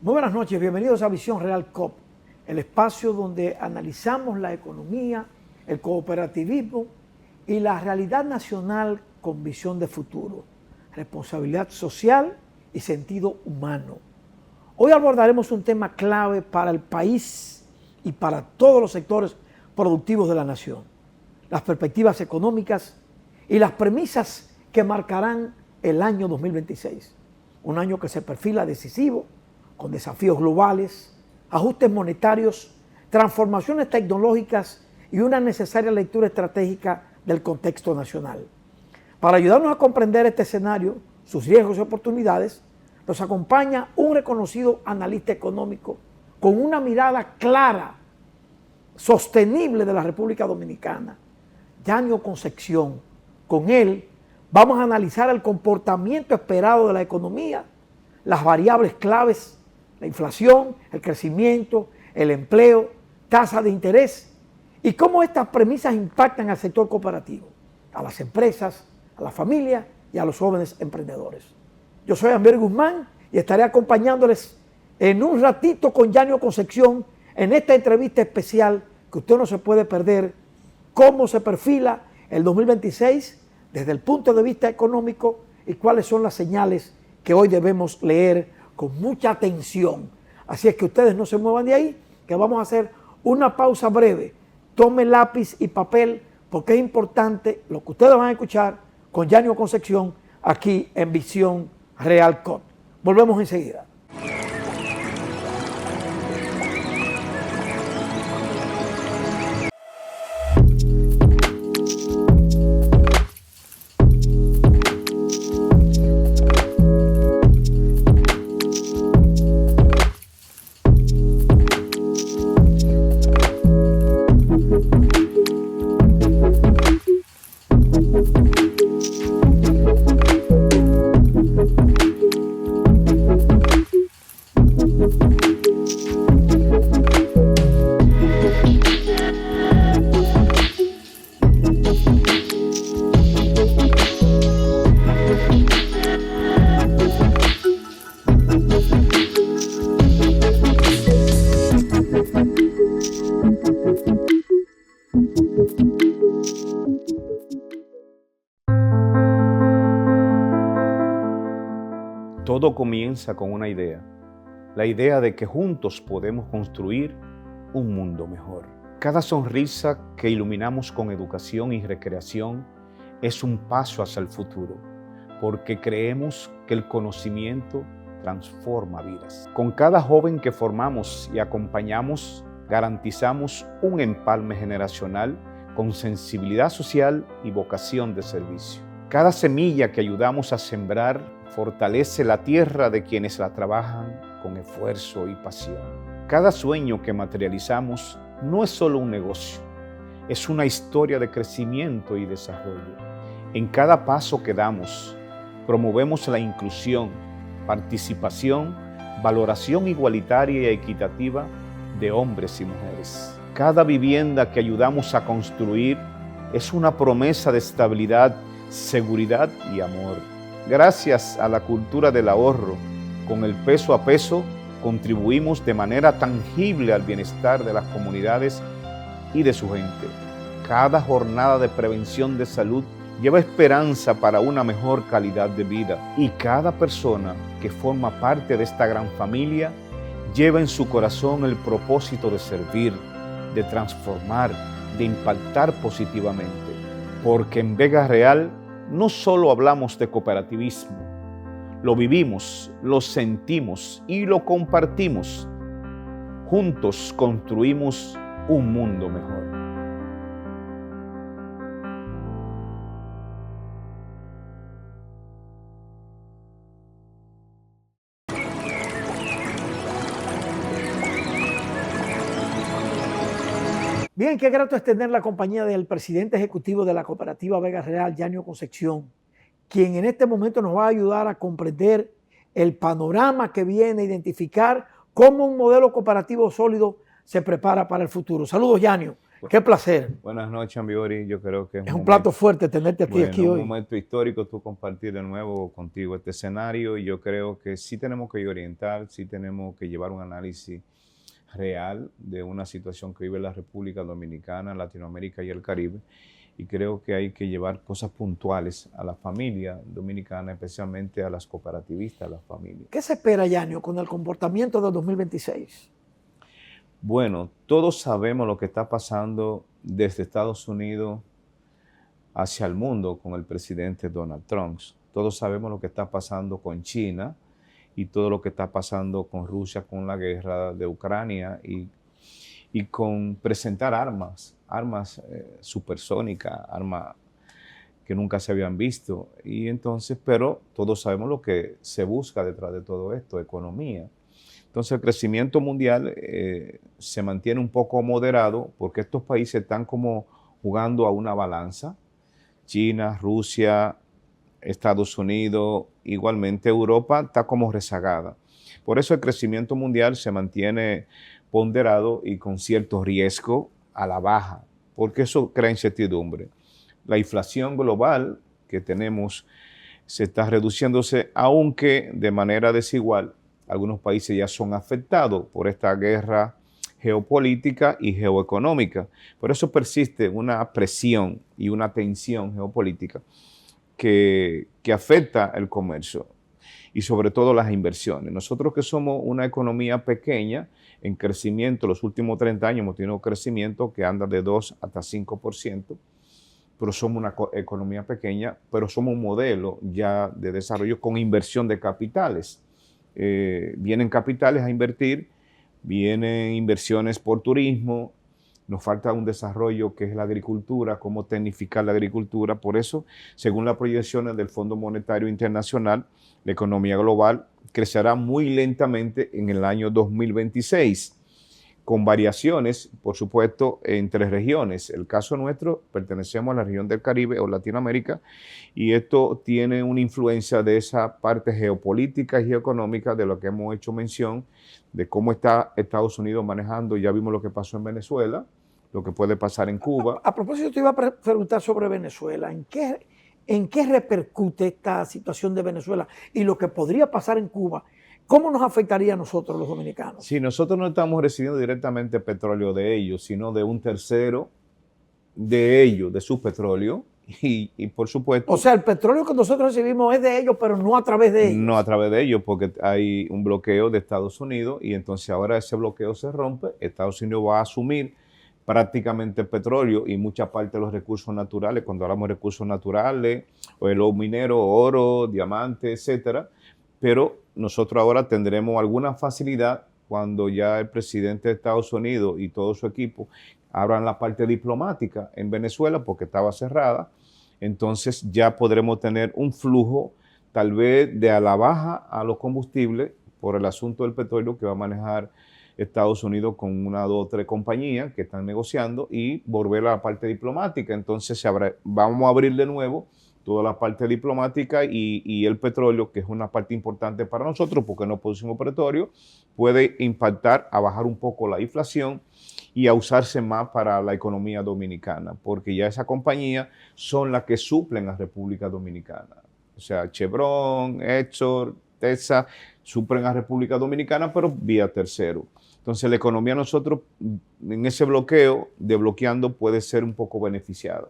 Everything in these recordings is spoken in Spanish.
Muy buenas noches, bienvenidos a Visión Real COP, el espacio donde analizamos la economía, el cooperativismo y la realidad nacional con visión de futuro, responsabilidad social y sentido humano. Hoy abordaremos un tema clave para el país y para todos los sectores productivos de la nación, las perspectivas económicas y las premisas que marcarán el año 2026, un año que se perfila decisivo, con desafíos globales, ajustes monetarios, transformaciones tecnológicas y una necesaria lectura estratégica del contexto nacional. Para ayudarnos a comprender este escenario, sus riesgos y oportunidades, nos acompaña un reconocido analista económico con una mirada clara, sostenible de la República Dominicana, Yanio Concepción. Con él vamos a analizar el comportamiento esperado de la economía, las variables claves, la inflación, el crecimiento, el empleo, tasa de interés y cómo estas premisas impactan al sector cooperativo, a las empresas, a las familias y a los jóvenes emprendedores. Yo soy Amber Guzmán y estaré acompañándoles en un ratito con Yanio Concepción en esta entrevista especial que usted no se puede perder, cómo se perfila el 2026 desde el punto de vista económico y cuáles son las señales que hoy debemos leer con mucha atención. Así es que ustedes no se muevan de ahí, que vamos a hacer una pausa breve. Tomen lápiz y papel porque es importante lo que ustedes van a escuchar con Yanio Concepción aquí en Visión Real COP. Volvemos enseguida. Todo comienza con una idea, la idea de que juntos podemos construir un mundo mejor. Cada sonrisa que iluminamos con educación y recreación es un paso hacia el futuro, porque creemos que el conocimiento transforma vidas. Con cada joven que formamos y acompañamos, garantizamos un empalme generacional con sensibilidad social y vocación de servicio. Cada semilla que ayudamos a sembrar fortalece la tierra de quienes la trabajan con esfuerzo y pasión. Cada sueño que materializamos no es solo un negocio, es una historia de crecimiento y desarrollo. En cada paso que damos, promovemos la inclusión, participación, valoración igualitaria y equitativa de hombres y mujeres. Cada vivienda que ayudamos a construir es una promesa de estabilidad, seguridad y amor. Gracias a la cultura del ahorro, con el peso a peso, contribuimos de manera tangible al bienestar de las comunidades y de su gente. Cada jornada de prevención de salud lleva esperanza para una mejor calidad de vida y cada persona que forma parte de esta gran familia lleva en su corazón el propósito de servir, de transformar, de impactar positivamente. Porque en Vega Real no solo hablamos de cooperativismo, lo vivimos, lo sentimos y lo compartimos. Juntos construimos un mundo mejor. Bien, qué grato es tener la compañía del presidente ejecutivo de la cooperativa Vega Real, Yanio Concepción, quien en este momento nos va a ayudar a comprender el panorama que viene, a identificar cómo un modelo cooperativo sólido se prepara para el futuro. Saludos, Yanio. Qué placer. Buenas noches, Ambiori. Yo creo que es un plato fuerte tenerte aquí hoy. Un momento histórico tú compartir de nuevo contigo este escenario, y yo creo que sí tenemos que orientar, sí tenemos que llevar un análisis real de una situación que vive la República Dominicana, Latinoamérica y el Caribe, y creo que hay que llevar cosas puntuales a la familia dominicana, especialmente a las cooperativistas, a las familias. ¿Qué se espera, Yanio, con el comportamiento de 2026? Bueno, todos sabemos lo que está pasando desde Estados Unidos hacia el mundo con el presidente Donald Trump. Todos sabemos lo que está pasando con China y todo lo que está pasando con Rusia, con la guerra de Ucrania y con presentar armas supersónicas, armas que nunca se habían visto. Y entonces, pero todos sabemos lo que se busca detrás de todo esto, economía. Entonces el crecimiento mundial se mantiene un poco moderado porque estos países están como jugando a una balanza. China, Rusia, Estados Unidos, igualmente Europa está como rezagada. Por eso el crecimiento mundial se mantiene ponderado y con cierto riesgo a la baja, porque eso crea incertidumbre. La inflación global que tenemos se está reduciéndose, aunque de manera desigual. Algunos países ya son afectados por esta guerra geopolítica y geoeconómica. Por eso persiste una presión y una tensión geopolítica que afecta el comercio y sobre todo las inversiones. Nosotros que somos una economía pequeña en crecimiento, los últimos 30 años hemos tenido crecimiento que anda de 2 hasta 5%, pero somos una economía pequeña, pero somos un modelo ya de desarrollo con inversión de capitales. Vienen capitales a invertir, vienen inversiones por turismo, nos falta un desarrollo que es la agricultura, cómo tecnificar la agricultura. Por eso, según las proyecciones del Fondo Monetario Internacional, la economía global crecerá muy lentamente en el año 2026, con variaciones, por supuesto, entre regiones. El caso nuestro, pertenecemos a la región del Caribe o Latinoamérica, y esto tiene una influencia de esa parte geopolítica y geoeconómica de lo que hemos hecho mención, de cómo está Estados Unidos manejando. Ya vimos lo que pasó en Venezuela, lo que puede pasar en Cuba. A propósito, te iba a preguntar sobre Venezuela. ¿En qué repercute esta situación de Venezuela y lo que podría pasar en Cuba? ¿Cómo nos afectaría a nosotros los dominicanos? Sí, nosotros no estamos recibiendo directamente petróleo de ellos, sino de un tercero de ellos, de su petróleo. Y por supuesto... O sea, el petróleo que nosotros recibimos es de ellos, pero no a través de ellos. No a través de ellos, porque hay un bloqueo de Estados Unidos, y entonces ahora ese bloqueo se rompe. Estados Unidos va a asumir prácticamente el petróleo y mucha parte de los recursos naturales. Cuando hablamos de recursos naturales, o de los mineros, oro, diamantes, etcétera. Pero nosotros ahora tendremos alguna facilidad cuando ya el presidente de Estados Unidos y todo su equipo abran la parte diplomática en Venezuela, porque estaba cerrada. Entonces ya podremos tener un flujo tal vez de a la baja a los combustibles por el asunto del petróleo que va a manejar Estados Unidos con una, dos, tres compañías que están negociando, y volver a la parte diplomática. Entonces vamos a abrir de nuevo toda la parte diplomática, y el petróleo, que es una parte importante para nosotros porque no producimos petróleo, puede impactar a bajar un poco la inflación y a usarse más para la economía dominicana, porque ya esas compañías son las que suplen a República Dominicana. O sea, Chevron, Exxon, Texas, suplen a República Dominicana, pero vía tercero. Entonces la economía de nosotros en ese bloqueo, desbloqueando, puede ser un poco beneficiada.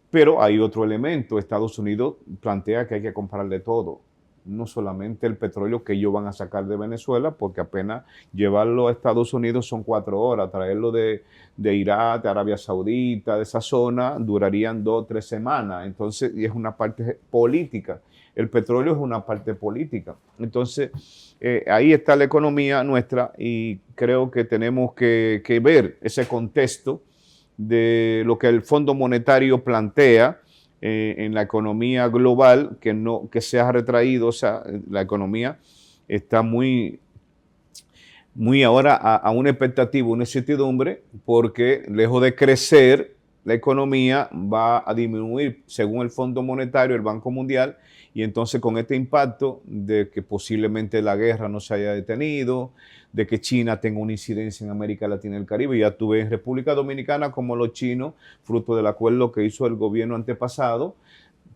Pero hay otro elemento. Estados Unidos plantea que hay que comprarle todo, no solamente el petróleo que ellos van a sacar de Venezuela, porque apenas llevarlo a Estados Unidos son 4 horas, traerlo de Irak, de Arabia Saudita, de esa zona, durarían 2 o 3 semanas. Entonces, y es una parte política. El petróleo es una parte política. Entonces, ahí está la economía nuestra, y creo que tenemos que ver ese contexto de lo que el Fondo Monetario plantea en la economía global, que se ha retraído. O sea, la economía está muy ahora a una expectativa, una incertidumbre, porque lejos de crecer, la economía va a disminuir según el Fondo Monetario, el Banco Mundial, y entonces con este impacto de que posiblemente la guerra no se haya detenido, de que China tenga una incidencia en América Latina y el Caribe, ya tú ves en República Dominicana como los chinos, fruto del acuerdo que hizo el gobierno antepasado,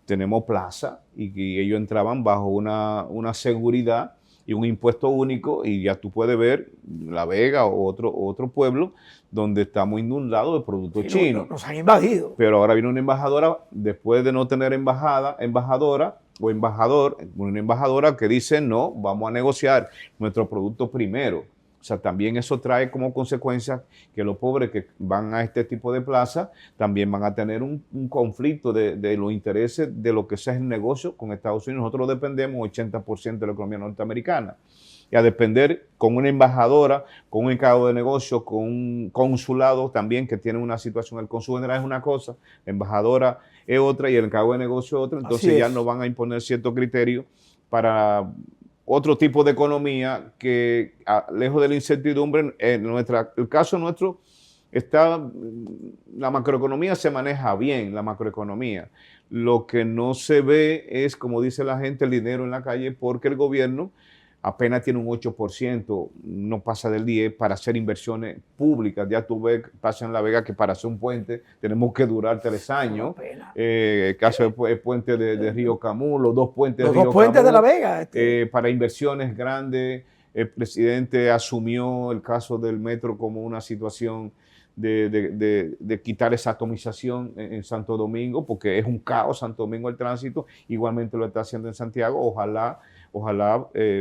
tenemos plaza y ellos entraban bajo una seguridad y un impuesto único, y ya tú puedes ver La Vega o otro pueblo donde estamos inundados de productos chinos. Nos han invadido. Pero ahora viene una embajadora, después de no tener embajadora o embajador, una embajadora que dice no, vamos a negociar nuestro producto primero. O sea, también eso trae como consecuencia que los pobres que van a este tipo de plaza también van a tener un conflicto de los intereses de lo que sea el negocio con Estados Unidos. Nosotros dependemos 80% de la economía norteamericana. Y a depender con una embajadora, con un encargado de negocio, con un consulado también que tiene una situación, el cónsul general es una cosa, la embajadora es otra y el encargado de negocio es otra. Entonces ya nos van a imponer ciertos criterios para otro tipo de economía que, lejos de la incertidumbre, el caso nuestro, la macroeconomía se maneja bien, la macroeconomía. Lo que no se ve es, como dice la gente, el dinero en la calle, porque el gobierno apenas tiene un 8%, no pasa del 10% para hacer inversiones públicas. Ya tú ves, pasa en La Vega que para hacer un puente tenemos que durar 3 años. El caso del puente de Río Camus, los dos puentes de Río Camus. Los dos puentes de La Vega. Para inversiones grandes, el presidente asumió el caso del metro como una situación de quitar esa atomización en Santo Domingo, porque es un caos Santo Domingo el tránsito, igualmente lo está haciendo en Santiago. Ojalá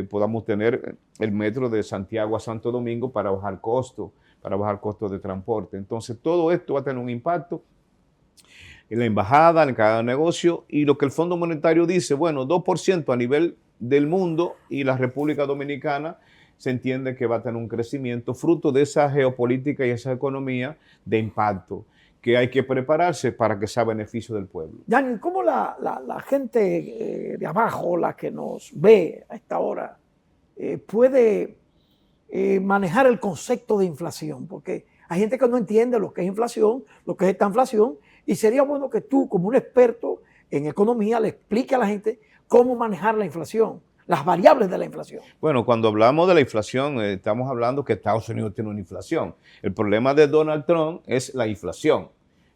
podamos tener el metro de Santiago a Santo Domingo para bajar costos de transporte. Entonces, todo esto va a tener un impacto en la embajada, en cada negocio, y lo que el Fondo Monetario dice, bueno, 2% a nivel del mundo, y la República Dominicana se entiende que va a tener un crecimiento fruto de esa geopolítica y esa economía de impacto, que hay que prepararse para que sea beneficio del pueblo. Yanni, ¿cómo la gente de abajo, la que nos ve a esta hora, puede manejar el concepto de inflación? Porque hay gente que no entiende lo que es inflación, lo que es esta inflación, y sería bueno que tú, como un experto en economía, le expliques a la gente cómo manejar la inflación, las variables de la inflación. Bueno, cuando hablamos de la inflación, estamos hablando que Estados Unidos tiene una inflación. El problema de Donald Trump es la inflación.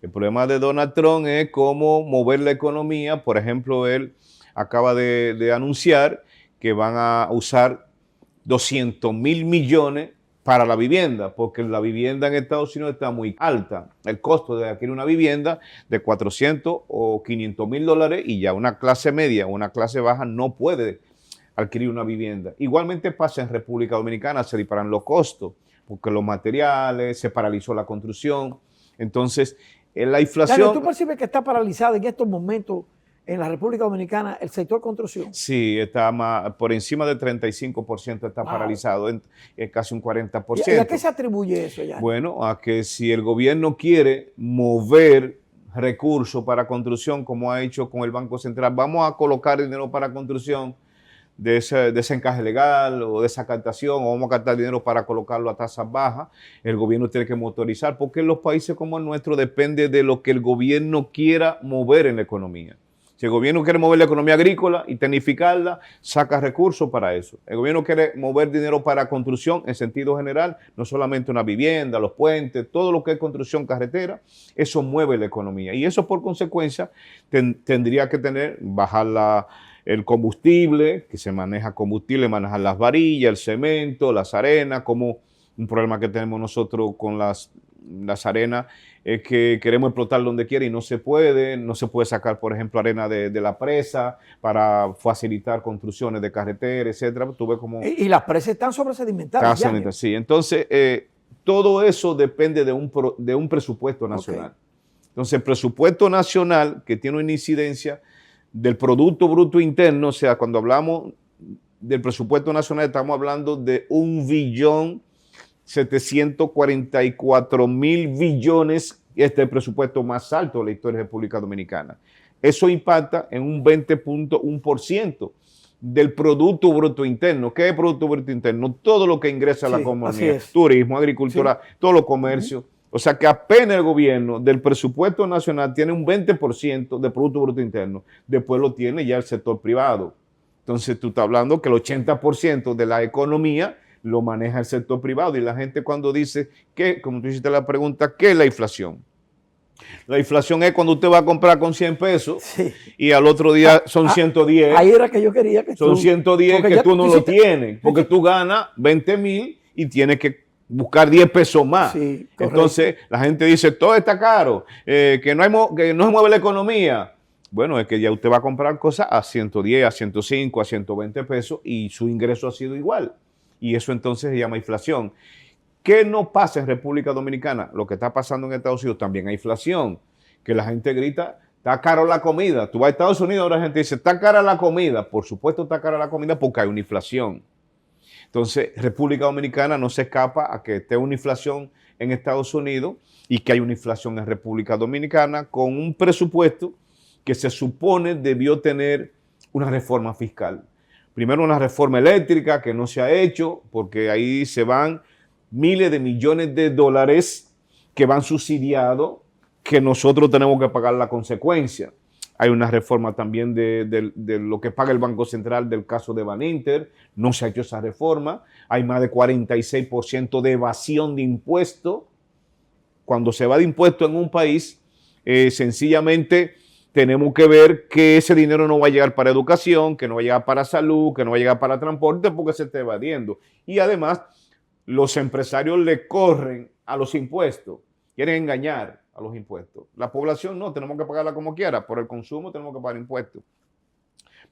El problema de Donald Trump es cómo mover la economía. Por ejemplo, él acaba de anunciar que van a usar 200,000 millones para la vivienda, porque la vivienda en Estados Unidos está muy alta. El costo de adquirir una vivienda de 400 o 500 mil dólares, y ya una clase media o una clase baja no puede adquirir una vivienda. Igualmente pasa en República Dominicana, se disparan los costos, porque los materiales, se paralizó la construcción. Entonces, la inflación... Daniel, ¿tú percibes que está paralizada en estos momentos en la República Dominicana el sector construcción? Sí, está por encima del 35% está paralizado, en casi un 40%. ¿Y a qué se atribuye eso, Yanni? Bueno, a que si el gobierno quiere mover recursos para construcción, como ha hecho con el Banco Central, vamos a colocar dinero para construcción, de ese encaje legal o de esa captación, o vamos a captar dinero para colocarlo a tasas bajas, el gobierno tiene que motorizar, porque en los países como el nuestro depende de lo que el gobierno quiera mover en la economía. Si el gobierno quiere mover la economía agrícola y tecnificarla, saca recursos para eso. El gobierno quiere mover dinero para construcción en sentido general, no solamente una vivienda, los puentes, todo lo que es construcción carretera, eso mueve la economía. Y eso por consecuencia tendría que bajar el combustible, que se maneja combustible, manejar las varillas, el cemento, las arenas, como un problema que tenemos nosotros con las arenas, es que queremos explotar donde quiera y no se puede sacar, por ejemplo, arena de la presa para facilitar construcciones de carreteras, etcétera. Y las presas están sobresedimentadas. Sí, entonces todo eso depende de un presupuesto nacional. Okay. Entonces, el presupuesto nacional, que tiene una incidencia del Producto Bruto Interno, o sea, cuando hablamos del presupuesto nacional, estamos hablando de 1.744.000 billones, y este es el presupuesto más alto de la historia de la República Dominicana. Eso impacta en un 20.1% del Producto Bruto Interno. ¿Qué es Producto Bruto Interno? Todo lo que ingresa a la economía, turismo, agricultura, todo lo comercio. O sea que apenas el gobierno del presupuesto nacional tiene un 20% de Producto Bruto Interno. Después lo tiene ya el sector privado. Entonces tú estás hablando que el 80% de la economía lo maneja el sector privado. Y la gente cuando dice que, como tú hiciste la pregunta, ¿qué es la inflación? La inflación es cuando usted va a comprar con 100 pesos Sí. y al otro día son 110. Ahí era que yo quería que son 110 que tú no lo tienes, porque sí. tú ganas 20,000 y tienes que buscar 10 pesos más. Sí, entonces la gente dice, todo está caro, que no se mueve la economía. Bueno, es que ya usted va a comprar cosas a 110, a 105, a 120 pesos y su ingreso ha sido igual. Y eso entonces se llama inflación. ¿Qué no pasa en República Dominicana? Lo que está pasando en Estados Unidos también hay inflación, que la gente grita, está caro la comida. Tú vas a Estados Unidos, ahora la gente dice, está cara la comida. Por supuesto está cara la comida porque hay una inflación. Entonces, República Dominicana no se escapa a que esté una inflación en Estados Unidos y que hay una inflación en República Dominicana con un presupuesto que se supone debió tener una reforma fiscal. Primero una reforma eléctrica que no se ha hecho porque ahí se van miles de millones de dólares que van subsidiados que nosotros tenemos que pagar la consecuencia. Hay una reforma también de lo que paga el Banco Central del caso de Baninter. No se ha hecho esa reforma. Hay más de 46% de evasión de impuestos. Cuando se va de impuestos en un país, sencillamente tenemos que ver que ese dinero no va a llegar para educación, que no va a llegar para salud, que no va a llegar para transporte porque se está evadiendo. Y además, los empresarios le corren a los impuestos, quieren engañar a los impuestos. La población no, tenemos que pagarla como quiera, por el consumo tenemos que pagar impuestos.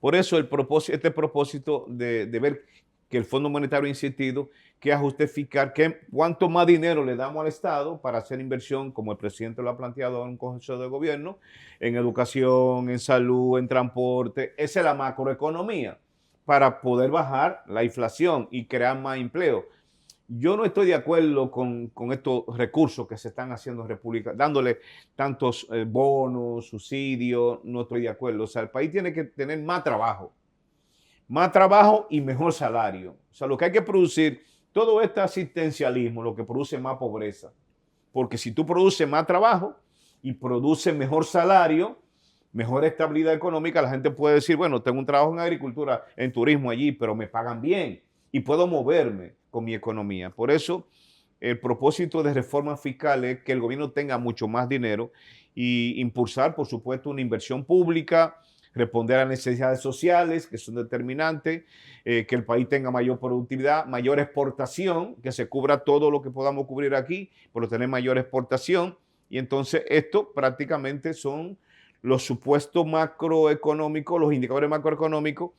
Por eso este propósito de ver que el Fondo Monetario ha insistido que a justificar cuánto más dinero le damos al Estado para hacer inversión, como el presidente lo ha planteado en un consejo de gobierno, en educación, en salud, en transporte. Esa es la macroeconomía para poder bajar la inflación y crear más empleo. Yo no estoy de acuerdo con estos recursos que se están haciendo en República, dándole tantos bonos, subsidios, no estoy de acuerdo. O sea, el país tiene que tener más trabajo y mejor salario. O sea, lo que hay que producir, todo este asistencialismo, lo que produce más pobreza. Porque si tú produces más trabajo y produces mejor salario, mejor estabilidad económica, la gente puede decir, bueno, tengo un trabajo en agricultura, en turismo allí, pero me pagan bien y puedo moverme con mi economía. Por eso, el propósito de reformas fiscales es que el gobierno tenga mucho más dinero y impulsar, por supuesto, una inversión pública, responder a necesidades sociales que son determinantes, que el país tenga mayor productividad, mayor exportación, que se cubra todo lo que podamos cubrir aquí, pero tener mayor exportación. Y entonces esto prácticamente son los supuestos macroeconómicos, los indicadores macroeconómicos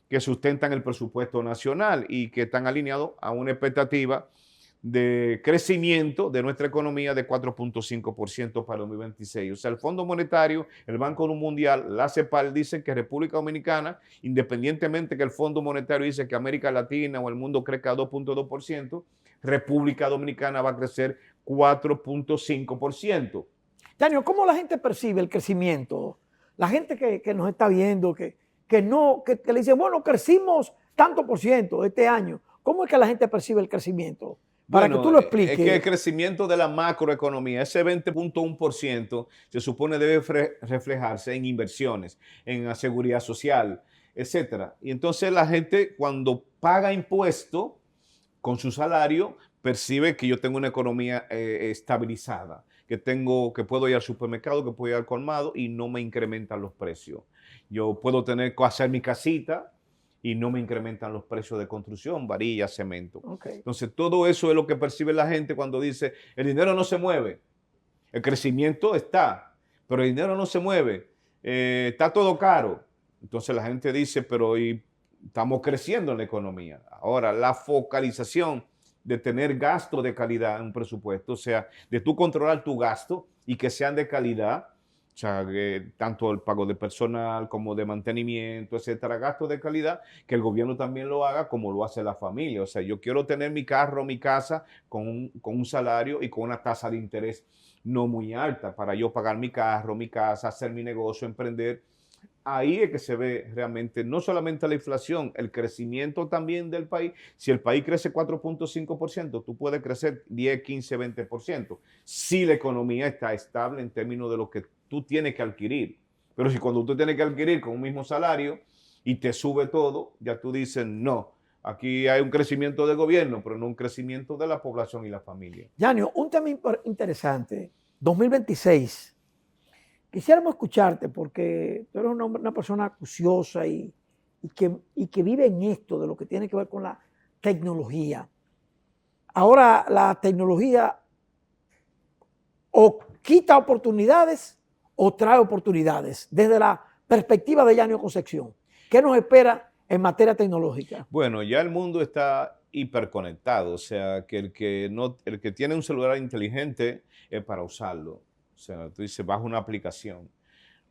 que sustentan el presupuesto nacional y que están alineados a una expectativa de crecimiento de nuestra economía de 4.5% para 2026. O sea, el Fondo Monetario, el Banco Mundial, la CEPAL dicen que República Dominicana, independientemente que el Fondo Monetario dice que América Latina o el mundo crezca 2.2%, República Dominicana va a crecer 4.5%. Daniel, ¿cómo la gente percibe el crecimiento? La gente que nos está viendo, que le dice, bueno, crecimos tanto por ciento este año. ¿Cómo es que la gente percibe el crecimiento? Para que tú lo expliques. Es que el crecimiento de la macroeconomía, ese 20.1%, se supone debe reflejarse en inversiones, en la seguridad social, etcétera. Y entonces la gente cuando paga impuesto con su salario, percibe que yo tengo una economía estabilizada, que puedo ir al supermercado, que puedo ir al colmado y no me incrementan los precios. Yo puedo hacer mi casita y no me incrementan los precios de construcción, varillas, cemento. Okay. Entonces, todo eso es lo que percibe la gente cuando dice, el dinero no se mueve, el crecimiento está, pero el dinero no se mueve, está todo caro. Entonces la gente dice, pero estamos creciendo en la economía. Ahora, la focalización de tener gastos de calidad en un presupuesto, o sea, de tú controlar tu gasto y que sean de calidad, o sea, tanto el pago de personal como de mantenimiento, etcétera, gastos de calidad, que el gobierno también lo haga como lo hace la familia. O sea, yo quiero tener mi carro, mi casa con un salario y con una tasa de interés no muy alta para yo pagar mi carro, mi casa, hacer mi negocio, emprender. Ahí es que se ve realmente no solamente la inflación, el crecimiento también del país. Si el país crece 4.5%, tú puedes crecer 10, 15, 20%. Si la economía está estable en términos de lo que tú tienes que adquirir. Pero si cuando tú tienes que adquirir con un mismo salario y te sube todo, ya tú dices, no, aquí hay un crecimiento del gobierno, pero no un crecimiento de la población y la familia. Yanio, un tema interesante, 2026. Quisiéramos escucharte porque tú eres una persona acuciosa y que vive en esto de lo que tiene que ver con la tecnología. Ahora la tecnología o quita oportunidades o trae oportunidades desde la perspectiva de Yanio Concepción. ¿Qué nos espera en materia tecnológica? Bueno, ya el mundo está hiperconectado, o sea, que el que tiene un celular inteligente es para usarlo. O sea, tú dices, baja una aplicación.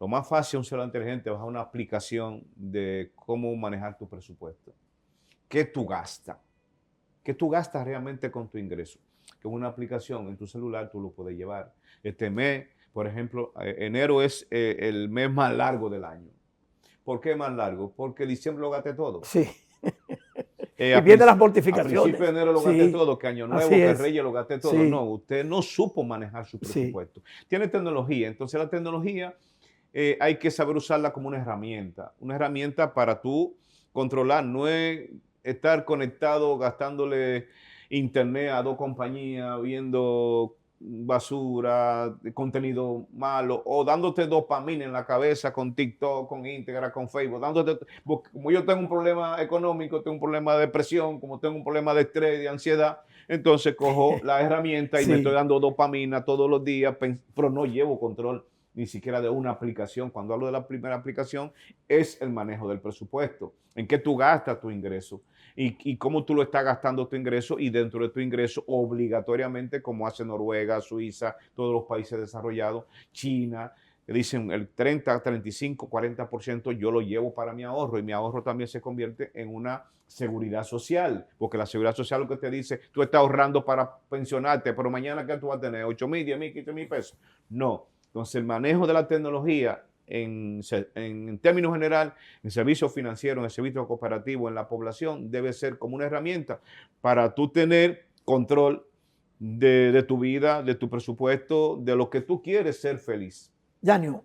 Lo más fácil es un celular inteligente, baja una aplicación de cómo manejar tu presupuesto. ¿Qué tú gastas? ¿Qué tú gastas realmente con tu ingreso? Que una aplicación en tu celular tú lo puedes llevar. Este mes, por ejemplo, enero es el mes más largo del año. ¿Por qué más largo? Porque diciembre lo gasté todo. Sí. Y vienen las A mortificaciones. principio de enero lo gasté todo, que Año Nuevo, que Reyes lo gasté todo. Sí. No, usted no supo manejar su presupuesto. Sí. Tiene tecnología, entonces la tecnología hay que saber usarla como una herramienta para tú controlar, no es estar conectado gastándole internet a dos compañías, viendo basura, contenido malo, o dándote dopamina en la cabeza con TikTok, con Instagram, con Facebook, como yo tengo un problema económico, tengo un problema de depresión, como tengo un problema de estrés, de ansiedad, entonces cojo la herramienta y me estoy dando dopamina todos los días, pero no llevo control ni siquiera de una aplicación. Cuando hablo de la primera aplicación, es el manejo del presupuesto, en qué tú gastas tu ingreso y cómo tú lo estás gastando tu ingreso, y dentro de tu ingreso obligatoriamente, como hace Noruega, Suiza, todos los países desarrollados, China, que dicen el 30, 35, 40% yo lo llevo para mi ahorro, y mi ahorro también se convierte en una seguridad social, porque la seguridad social lo que te dice, tú estás ahorrando para pensionarte, pero mañana ¿qué tú vas a tener? 8,000, 10,000, 15,000 pesos. No. Entonces, el manejo de la tecnología en términos general, en servicios financieros, en el servicio cooperativo, en la población, debe ser como una herramienta para tú tener control de tu vida, de tu presupuesto, de lo que tú quieres ser feliz. Yanio,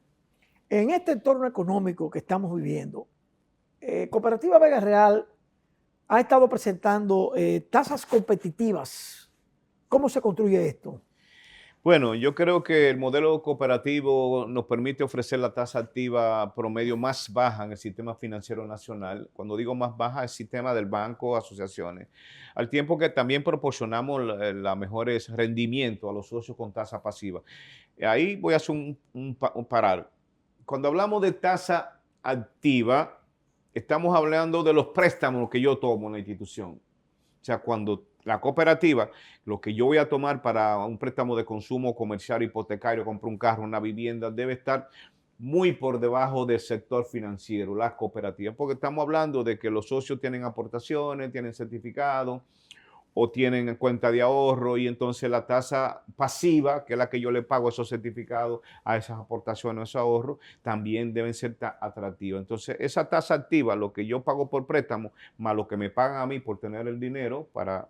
en este entorno económico que estamos viviendo, Cooperativa Vega Real ha estado presentando tasas competitivas. ¿Cómo se construye esto? Bueno, yo creo que el modelo cooperativo nos permite ofrecer la tasa activa promedio más baja en el sistema financiero nacional. Cuando digo más baja, el sistema del banco, asociaciones. Al tiempo que también proporcionamos los mejores rendimientos a los socios con tasa pasiva. Ahí voy a hacer un parar. Cuando hablamos de tasa activa, estamos hablando de los préstamos que yo tomo en la institución. O sea, cuando la cooperativa, lo que yo voy a tomar para un préstamo de consumo comercial, hipotecario, comprar un carro, una vivienda, debe estar muy por debajo del sector financiero, las cooperativas, porque estamos hablando de que los socios tienen aportaciones, tienen certificados o tienen cuenta de ahorro, y entonces la tasa pasiva, que es la que yo le pago a esos certificados, a esas aportaciones, a esos ahorros, también deben ser atractivas. Entonces, esa tasa activa, lo que yo pago por préstamo, más lo que me pagan a mí por tener el dinero para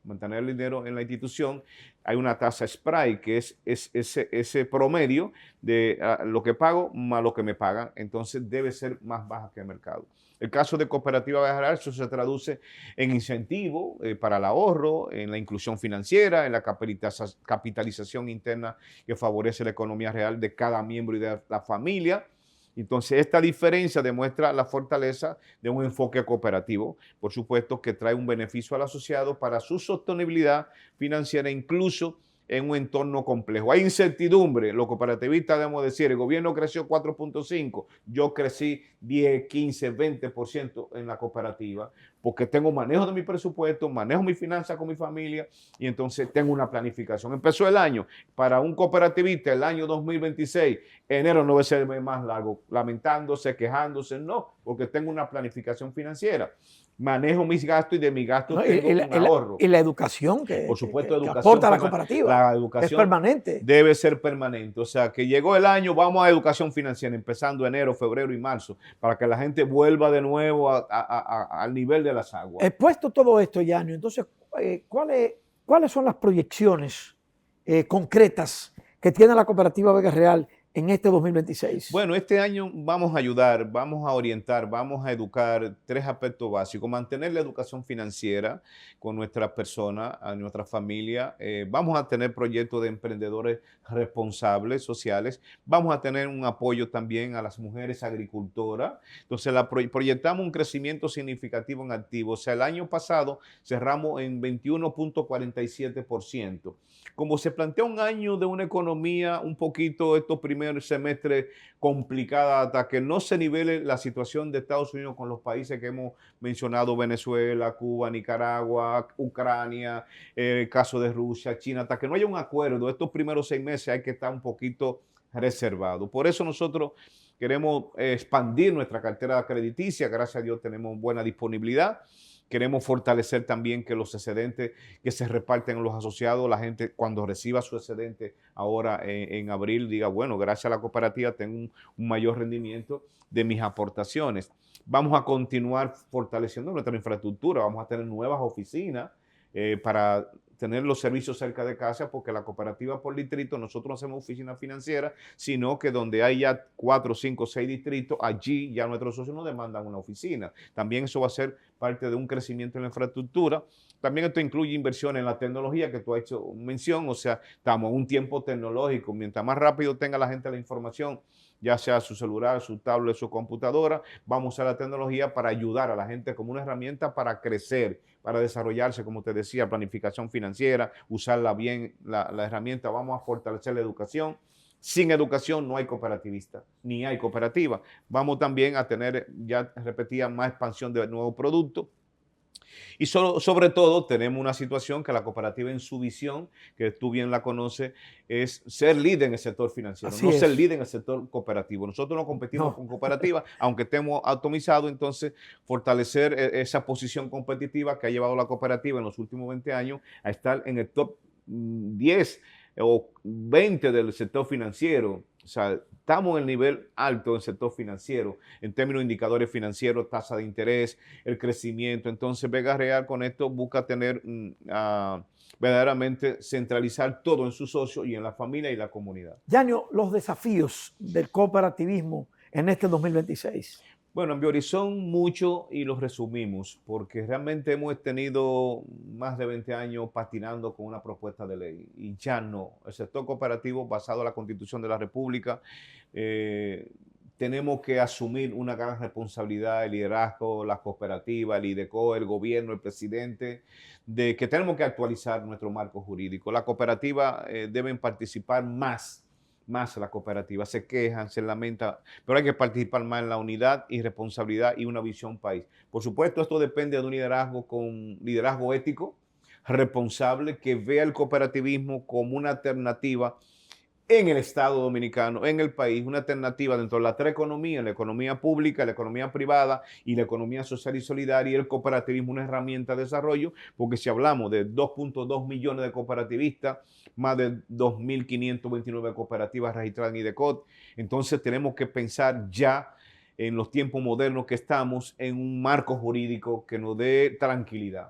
mantener el dinero en la institución, hay una tasa SPRAE, que es ese promedio de lo que pago más lo que me pagan, entonces debe ser más baja que el mercado. El caso de Cooperativa Vega Real, eso se traduce en incentivo para el ahorro, en la inclusión financiera, en la capitalización interna que favorece la economía real de cada miembro y de la familia. Entonces, esta diferencia demuestra la fortaleza de un enfoque cooperativo, por supuesto, que trae un beneficio al asociado para su sostenibilidad financiera, incluso en un entorno complejo. Hay incertidumbre, los cooperativistas debemos decir, el gobierno creció 4.5, yo crecí 10, 15, 20% en la cooperativa, porque tengo manejo de mi presupuesto, manejo mi finanzas con mi familia, y entonces tengo una planificación. Empezó el año, para un cooperativista, el año 2026, enero no va a ser el más largo, lamentándose, quejándose, no, porque tengo una planificación financiera. manejo mis gastos y de mis gastos ¿no? tengo un ahorro. Y la educación Por supuesto, que educación aporta la cooperativa. La Es educación permanente. debe ser permanente. O sea, que llegó el año, vamos a educación financiera, empezando enero, febrero y marzo, para que la gente vuelva de nuevo al nivel de las aguas. Expuesto todo esto, Yanio, entonces, ¿cuáles son las proyecciones concretas que tiene la cooperativa Vega Real en este 2026? Bueno, este año vamos a ayudar, vamos a orientar, vamos a educar tres aspectos básicos. Mantener la educación financiera con nuestras personas, a nuestra familia. Vamos a tener proyectos de emprendedores responsables, sociales. Vamos a tener un apoyo también a las mujeres agricultoras. Entonces, proyectamos un crecimiento significativo en activos. O sea, el año pasado cerramos en 21.47%. Como se plantea un año de una economía un poquito, estos primeros semestres complicada hasta que no se nivele la situación de Estados Unidos con los países que hemos mencionado, Venezuela, Cuba, Nicaragua, Ucrania, el caso de Rusia, China, hasta que no haya un acuerdo, estos primeros 6 meses hay que estar un poquito reservado. Por eso nosotros queremos expandir nuestra cartera crediticia, gracias a Dios tenemos buena disponibilidad. Queremos fortalecer también que los excedentes que se reparten en los asociados, la gente cuando reciba su excedente ahora en abril diga, bueno, gracias a la cooperativa tengo un mayor rendimiento de mis aportaciones. Vamos a continuar fortaleciendo nuestra infraestructura, vamos a tener nuevas oficinas para tener los servicios cerca de casa, porque la cooperativa por distrito, nosotros no hacemos oficina financiera, sino que donde hay ya 4, 5, 6 distritos, allí ya nuestros socios nos demandan una oficina. También eso va a ser parte de un crecimiento en la infraestructura. También esto incluye inversión en la tecnología que tú has hecho mención, o sea, estamos en un tiempo tecnológico. Mientras más rápido tenga la gente la información, ya sea su celular, su tablet, su computadora, vamos a usar la tecnología para ayudar a la gente como una herramienta para crecer, para desarrollarse, como te decía, planificación financiera, usarla bien, la herramienta. Vamos a fortalecer la educación. Sin educación no hay cooperativista, ni hay cooperativa. Vamos también a tener, ya repetía, más expansión de nuevos productos. Y sobre todo tenemos una situación que la cooperativa en su visión, que tú bien la conoces, es ser líder en el sector financiero, Así no es. ser líder en el sector cooperativo. Nosotros no competimos con cooperativas, aunque estemos atomizados, entonces fortalecer esa posición competitiva que ha llevado la cooperativa en los últimos 20 años a estar en el top 10 o 20 del sector financiero. O sea, estamos en el nivel alto del sector financiero, en términos de indicadores financieros, tasa de interés, el crecimiento. Entonces, Vega Real con esto busca tener verdaderamente centralizar todo en sus socios y en la familia y la comunidad. Yanio, los desafíos del cooperativismo en este 2026. Bueno, en Biorizón mucho y los resumimos, porque realmente hemos tenido más de 20 años patinando con una propuesta de ley y ya no. El sector cooperativo, basado en la Constitución de la República, tenemos que asumir una gran responsabilidad, el liderazgo, la cooperativa, el IDECO, el gobierno, el presidente, de que tenemos que actualizar nuestro marco jurídico. La cooperativa deben participar más la cooperativa, se quejan, se lamentan, pero hay que participar más en la unidad y responsabilidad y una visión país. Por supuesto, esto depende de un liderazgo con liderazgo ético, responsable, que vea el cooperativismo como una alternativa en el Estado Dominicano, en el país, una alternativa dentro de las tres economías, la economía pública, la economía privada y la economía social y solidaria, y el cooperativismo una herramienta de desarrollo, porque si hablamos de 2.2 millones de cooperativistas, más de 2.529 cooperativas registradas en IDECOT, entonces tenemos que pensar ya en los tiempos modernos que estamos en un marco jurídico que nos dé tranquilidad.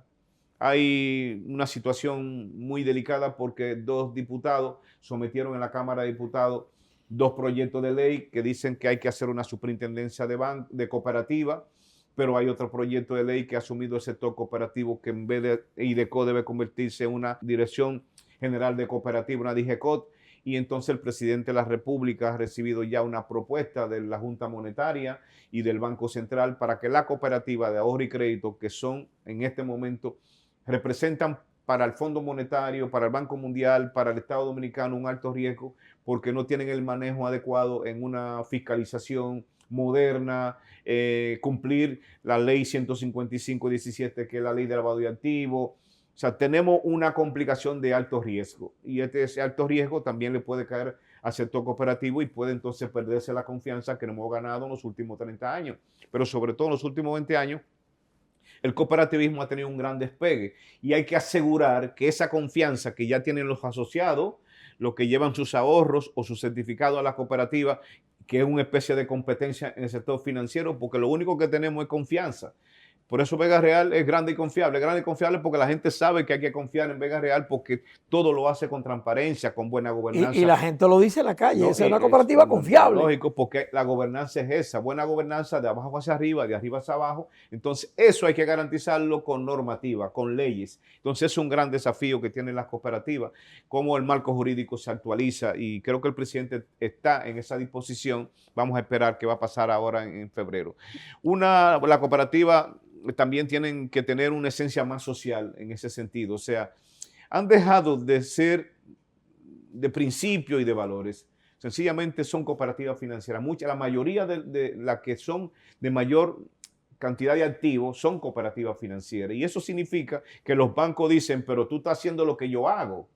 Hay una situación muy delicada porque 2 diputados sometieron en la Cámara de Diputados 2 proyectos de ley que dicen que hay que hacer una superintendencia de cooperativa, pero hay otro proyecto de ley que ha asumido el sector cooperativo que en vez de IDECO debe convertirse en una Dirección General de Cooperativa, una DIGECOT, y entonces el presidente de la República ha recibido ya una propuesta de la Junta Monetaria y del Banco Central para que la cooperativa de ahorro y crédito, que son en este momento representan para el Fondo Monetario, para el Banco Mundial, para el Estado Dominicano un alto riesgo porque no tienen el manejo adecuado en una fiscalización moderna, cumplir la ley 155-17, que es la ley de lavado de activos. O sea, tenemos una complicación de alto riesgo y ese alto riesgo también le puede caer al sector cooperativo y puede entonces perderse la confianza que hemos ganado en los últimos 30 años, pero sobre todo en los últimos 20 años, El cooperativismo ha tenido un gran despegue y hay que asegurar que esa confianza que ya tienen los asociados, los que llevan sus ahorros o su certificado a la cooperativa, que es una especie de competencia en el sector financiero, porque lo único que tenemos es confianza. Por eso Vega Real es grande y confiable porque la gente sabe que hay que confiar en Vega Real porque todo lo hace con transparencia, con buena gobernanza. Y la gente lo dice en la calle, No, esa es una cooperativa confiable. Lógico, porque la gobernanza es esa, buena gobernanza de abajo hacia arriba, de arriba hacia abajo. Entonces, eso hay que garantizarlo con normativa, con leyes. Entonces, es un gran desafío que tienen las cooperativas, cómo el marco jurídico se actualiza y creo que el presidente está en esa disposición. Vamos a esperar qué va a pasar ahora en febrero. La cooperativa también tienen que tener una esencia más social en ese sentido. O sea, han dejado de ser de principio y de valores. Sencillamente son cooperativas financieras. La mayoría de las que son de mayor cantidad de activos son cooperativas financieras. Y eso significa que los bancos dicen, pero tú estás haciendo lo que yo hago.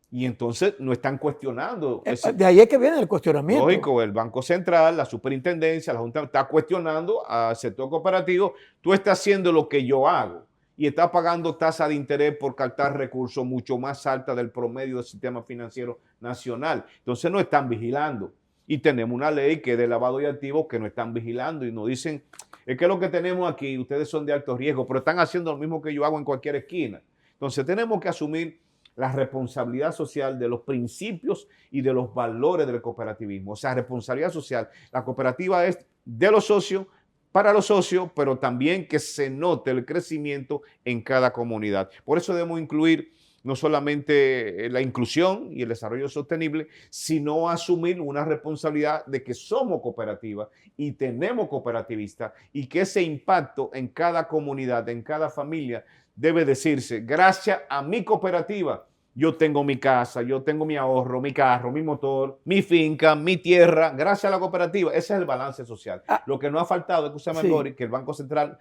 Y entonces no están cuestionando. De ahí es que viene el cuestionamiento. Lógico, el Banco Central, la Superintendencia, la Junta está cuestionando al sector cooperativo. Tú estás haciendo lo que yo hago y estás pagando tasa de interés por captar recursos mucho más alta del promedio del sistema financiero nacional. Entonces no están vigilando. Y tenemos una ley que es de lavado de activos que no están vigilando y nos dicen, es que lo que tenemos aquí, ustedes son de alto riesgo, pero están haciendo lo mismo que yo hago en cualquier esquina. Entonces tenemos que asumir la responsabilidad social de los principios y de los valores del cooperativismo. O sea, responsabilidad social. La cooperativa es de los socios, para los socios, pero también que se note el crecimiento en cada comunidad. Por eso debemos incluir no solamente la inclusión y el desarrollo sostenible, sino asumir una responsabilidad de que somos cooperativas y tenemos cooperativistas y que ese impacto en cada comunidad, en cada familia, debe decirse, gracias a mi cooperativa, yo tengo mi casa, yo tengo mi ahorro, mi carro, mi motor, mi finca, mi tierra, gracias a la cooperativa. Ese es el balance social. Lo que no ha faltado es que usted me valore que el Banco Central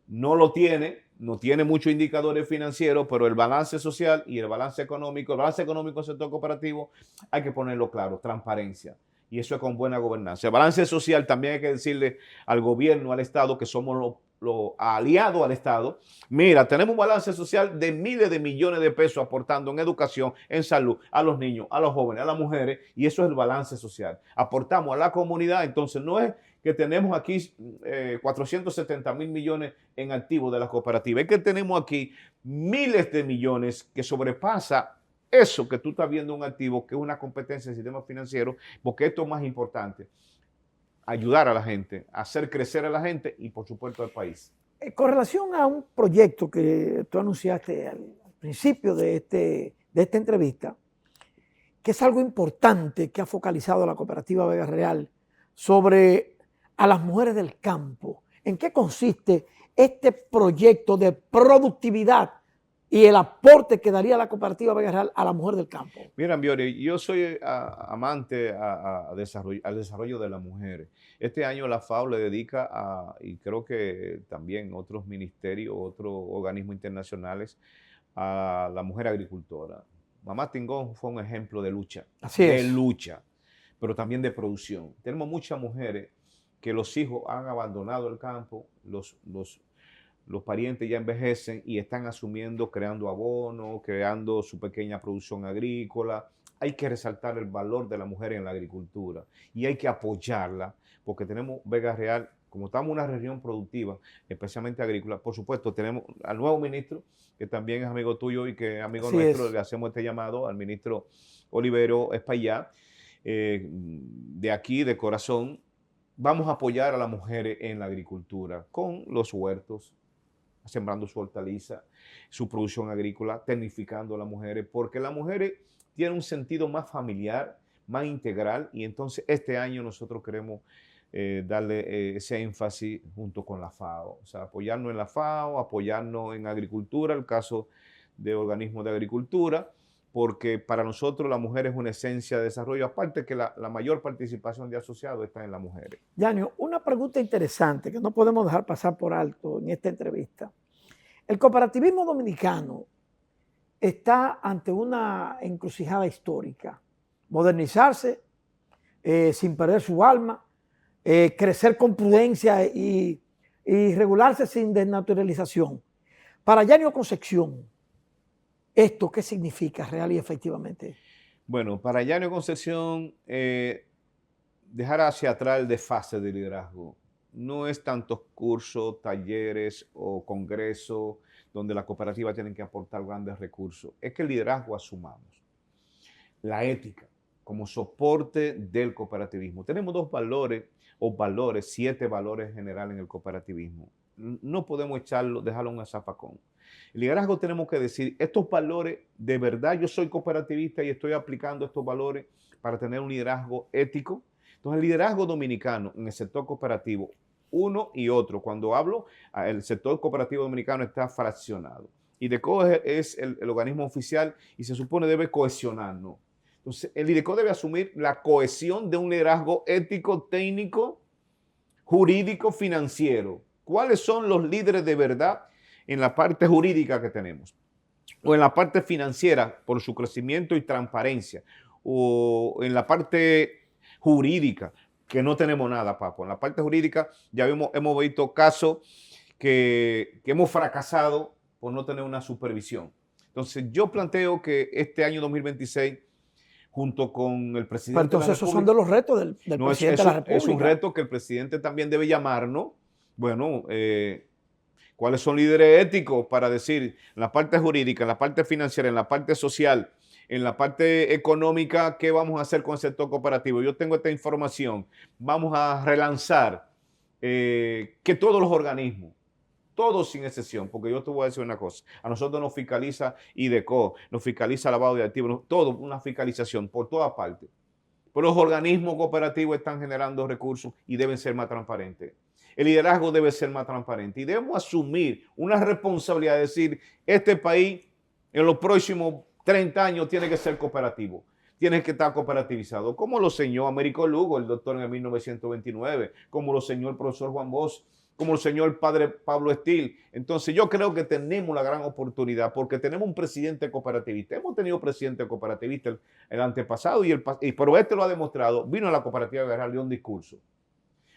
no lo tiene, no tiene muchos indicadores financieros, pero el balance social y el balance económico del sector cooperativo, hay que ponerlo claro, transparencia. Y eso es con buena gobernanza. El balance social también hay que decirle al gobierno, al Estado, que somos los aliados al Estado. Mira, tenemos un balance social de miles de millones de pesos aportando en educación, en salud, a los niños, a los jóvenes, a las mujeres, y eso es el balance social. Aportamos a la comunidad, entonces no es que tenemos aquí 470 mil millones en activos de la cooperativa, es que tenemos aquí miles de millones que sobrepasa eso que tú estás viendo un activo, que es una competencia del sistema financiero, porque esto es más importante, ayudar a la gente, hacer crecer a la gente y por supuesto al país. Con relación a un proyecto que tú anunciaste al principio de esta entrevista, que es algo importante que ha focalizado la cooperativa Vega Real sobre a las mujeres del campo. ¿En qué consiste este proyecto de productividad y el aporte que daría la cooperativa Vega Real a la mujer del campo? Mira, Biori, yo soy amante al desarrollo de las mujeres. Este año la FAO le dedica, y creo que también otros ministerios, otros organismos internacionales, a la mujer agricultora. Mamá Tingón fue un ejemplo de lucha. Así es. De lucha, pero también de producción. Tenemos muchas mujeres que los hijos han abandonado el campo, los parientes ya envejecen y están asumiendo, creando abono, creando su pequeña producción agrícola. Hay que resaltar el valor de la mujer en la agricultura y hay que apoyarla porque tenemos Vega Real, como estamos en una región productiva, especialmente agrícola. Por supuesto, tenemos al nuevo ministro, que también es amigo tuyo y que es amigo nuestro, le hacemos este llamado al ministro Olivero Espaillá, de aquí, de corazón. Vamos a apoyar a las mujeres en la agricultura con los huertos, sembrando su hortaliza, su producción agrícola, tecnificando a las mujeres, porque las mujeres tienen un sentido más familiar, más integral, y entonces este año nosotros queremos darle ese énfasis junto con la FAO, o sea, apoyarnos en la FAO, apoyarnos en agricultura, el caso de organismos de agricultura, porque para nosotros la mujer es una esencia de desarrollo, aparte que la mayor participación de asociados está en las mujeres. Yanio, una pregunta interesante que no podemos dejar pasar por alto en esta entrevista. El cooperativismo dominicano está ante una encrucijada histórica. Modernizarse sin perder su alma, crecer con prudencia y y regularse sin desnaturalización. Para Yanio Concepción, ¿esto qué significa real y efectivamente? Bueno, para Yanio Concepción, dejar hacia atrás el desfase de liderazgo. No es tantos cursos, talleres o congresos donde las cooperativas tienen que aportar grandes recursos. Es que el liderazgo asumamos. La ética como soporte del cooperativismo. Tenemos dos valores o valores, 7 valores generales en el cooperativismo. No podemos dejarlo en un zafacón. El liderazgo tenemos que decir, estos valores, de verdad yo soy cooperativista y estoy aplicando estos valores para tener un liderazgo ético. Entonces el liderazgo dominicano en el sector cooperativo, uno y otro, cuando hablo, el sector cooperativo dominicano está fraccionado. IDECO es el organismo oficial y se supone debe cohesionarnos. Entonces, el IDECO debe asumir la cohesión de un liderazgo ético, técnico, jurídico, financiero. ¿Cuáles son los líderes de verdad en la parte jurídica que tenemos? O en la parte financiera, por su crecimiento y transparencia. O en la parte jurídica, que no tenemos nada, Papo. En la parte jurídica ya hemos visto casos que hemos fracasado por no tener una supervisión. Entonces, yo planteo que este año 2026 junto con el presidente Pero entonces esos son de los retos del presidente de la República. Es un reto que el presidente también debe llamarnos. Bueno, ¿cuáles son líderes éticos para decir en la parte jurídica, en la parte financiera, en la parte social, en la parte económica, qué vamos a hacer con el sector cooperativo? Yo tengo esta información. Vamos a relanzar que todos los organismos, todos sin excepción, porque yo te voy a decir una cosa, a nosotros nos fiscaliza IDECO, nos fiscaliza lavado de activos, todo, una fiscalización por todas partes. Pero los organismos cooperativos están generando recursos y deben ser más transparentes. El liderazgo debe ser más transparente y debemos asumir una responsabilidad de decir, este país en los próximos 30 años tiene que ser cooperativo, tiene que estar cooperativizado, como lo señaló Américo Lugo, el doctor en el 1929, como lo señaló el profesor Juan Bosch, como el señor padre Pablo Estil. Entonces yo creo que tenemos la gran oportunidad porque tenemos un presidente cooperativista. Hemos tenido presidente cooperativista el antepasado, pero este lo ha demostrado. Vino a la cooperativa de dio un discurso.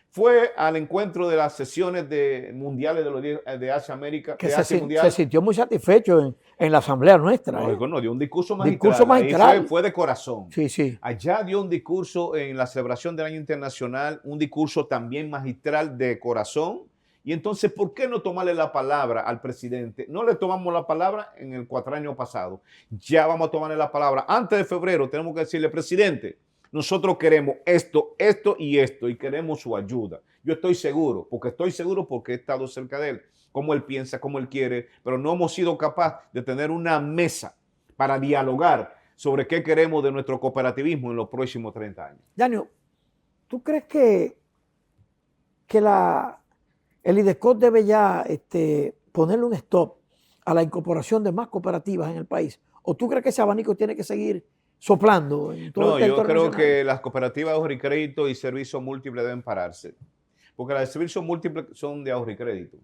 Fue al encuentro de las sesiones mundiales de Asia América. Que se sintió muy satisfecho en la asamblea nuestra. No, dio un discurso magistral. Ahí fue de corazón. Sí, sí. Allá dio un discurso en la celebración del año internacional, un discurso también magistral de corazón. Y entonces, ¿por qué no tomarle la palabra al presidente? No le tomamos la palabra en el cuatrienio pasado. Ya vamos a tomarle la palabra. Antes de febrero tenemos que decirle, presidente, nosotros queremos esto, esto y esto y queremos su ayuda. Yo estoy seguro porque he estado cerca de él, cómo él piensa, cómo él quiere, pero no hemos sido capaces de tener una mesa para dialogar sobre qué queremos de nuestro cooperativismo en los próximos 30 años. Yanio, ¿tú crees que el IDECO debe ya ponerle un stop a la incorporación de más cooperativas en el país? ¿O tú crees que ese abanico tiene que seguir soplando en todo el territorio nacional? Yo creo que las cooperativas de ahorro y crédito y servicios múltiples deben pararse. Porque las de servicios múltiples son de ahorro y crédito.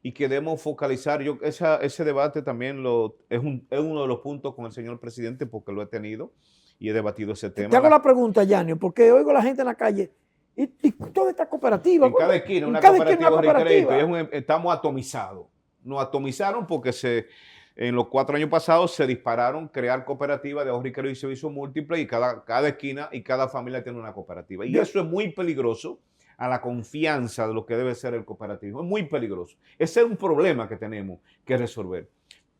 Y que debemos focalizar, ese debate también es uno de los puntos con el señor presidente porque lo he tenido y he debatido ese tema. Te hago la pregunta, Yanio, porque oigo a la gente en la calle, ¿y toda esta cooperativa? En cada esquina una cooperativa de ahorro y crédito. Estamos atomizados. Nos atomizaron porque en los 4 años pasados se dispararon crear cooperativas de ahorro y crédito y servicios múltiples y cada esquina y cada familia tiene una cooperativa. Y eso es muy peligroso a la confianza de lo que debe ser el cooperativismo. Es muy peligroso. Ese es un problema que tenemos que resolver.